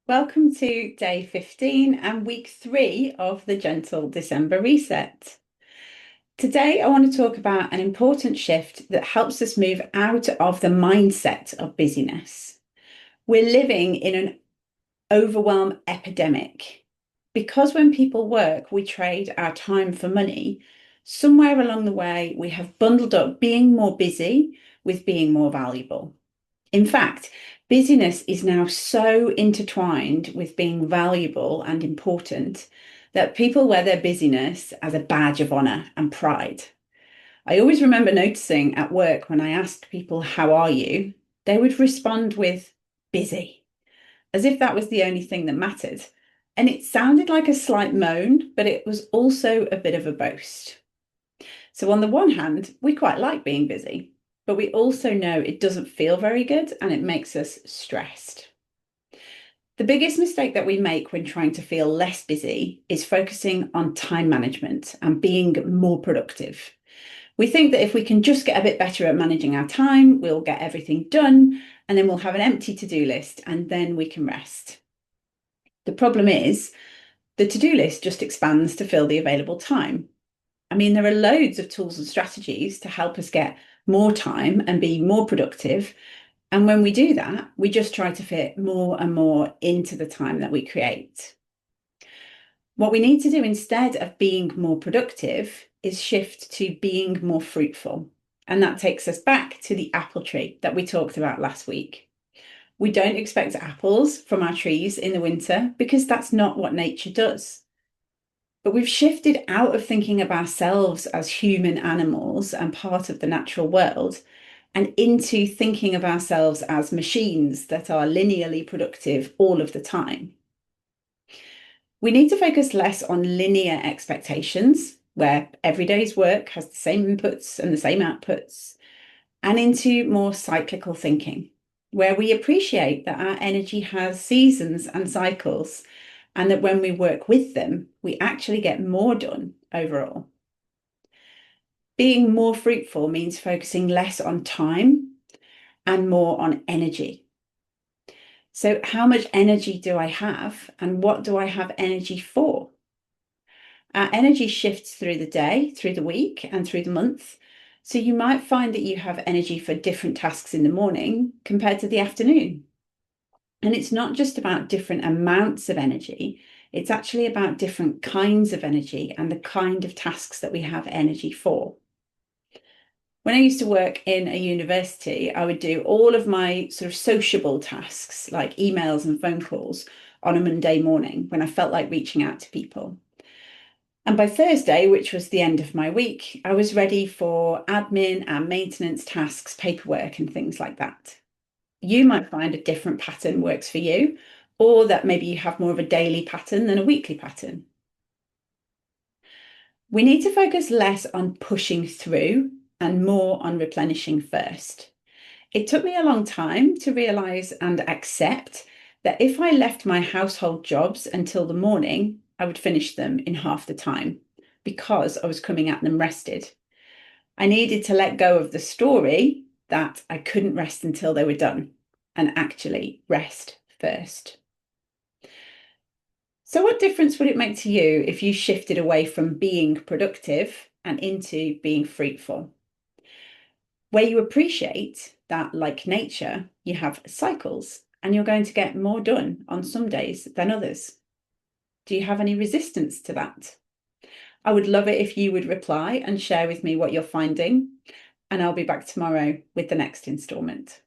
Welcome to day 15 and week 3 of the Gentle December Reset. Today, I want to talk about an important shift that helps us move out of the mindset of busyness. We're living in an overwhelm epidemic. Because when people work, we trade our time for money. Somewhere along the way, we have bundled up being more busy with being more valuable. In fact, busyness is now so intertwined with being valuable and important that people wear their busyness as a badge of honor and pride. I always remember noticing at work when I asked people, "How are you?" they would respond with busy, as if that was the only thing that mattered. And it sounded like a slight moan, but it was also a bit of a boast. So, on the one hand, we quite like being busy, but we also know it doesn't feel very good and it makes us stressed. The biggest mistake that we make when trying to feel less busy is focusing on time management and being more productive. We think that if we can just get a bit better at managing our time, we'll get everything done, and then we'll have an empty to-do list, and then we can rest. The problem is, the to-do list just expands to fill the available time. I mean, there are loads of tools and strategies to help us get more time and be more productive. And when we do that, we just try to fit more and more into the time that we create. What we need to do instead of being more productive is shift to being more fruitful. And that takes us back to the apple tree that we talked about last week. We don't expect apples from our trees in the winter because that's not what nature does. But we've shifted out of thinking of ourselves as human animals and part of the natural world and into thinking of ourselves as machines that are linearly productive all of the time. We need to focus less on linear expectations, where every day's work has the same inputs and the same outputs, and into more cyclical thinking, where we appreciate that our energy has seasons and cycles, and that when we work with them, we actually get more done overall. Being more fruitful means focusing less on time and more on energy. So, how much energy do I have, and what do I have energy for? Our energy shifts through the day, through the week, and through the month. So, you might find that you have energy for different tasks in the morning compared to the afternoon. And it's not just about different amounts of energy, it's actually about different kinds of energy and the kind of tasks that we have energy for. When I used to work in a university, I would do all of my sort of sociable tasks like emails and phone calls on a Monday morning when I felt like reaching out to people. And by Thursday, which was the end of my week, I was ready for admin and maintenance tasks, paperwork, and things like that. You might find a different pattern works for you, or that maybe you have more of a daily pattern than a weekly pattern. We need to focus less on pushing through and more on replenishing first. It took me a long time to realize and accept that if I left my household jobs until the morning, I would finish them in half the time because I was coming at them rested. I needed to let go of the story that I couldn't rest until they were done and actually rest first. So, what difference would it make to you if you shifted away from being productive and into being fruitful? Where you appreciate that, like nature, you have cycles and you're going to get more done on some days than others. Do you have any resistance to that? I would love it if you would reply and share with me what you're finding, and I'll be back tomorrow with the next instalment.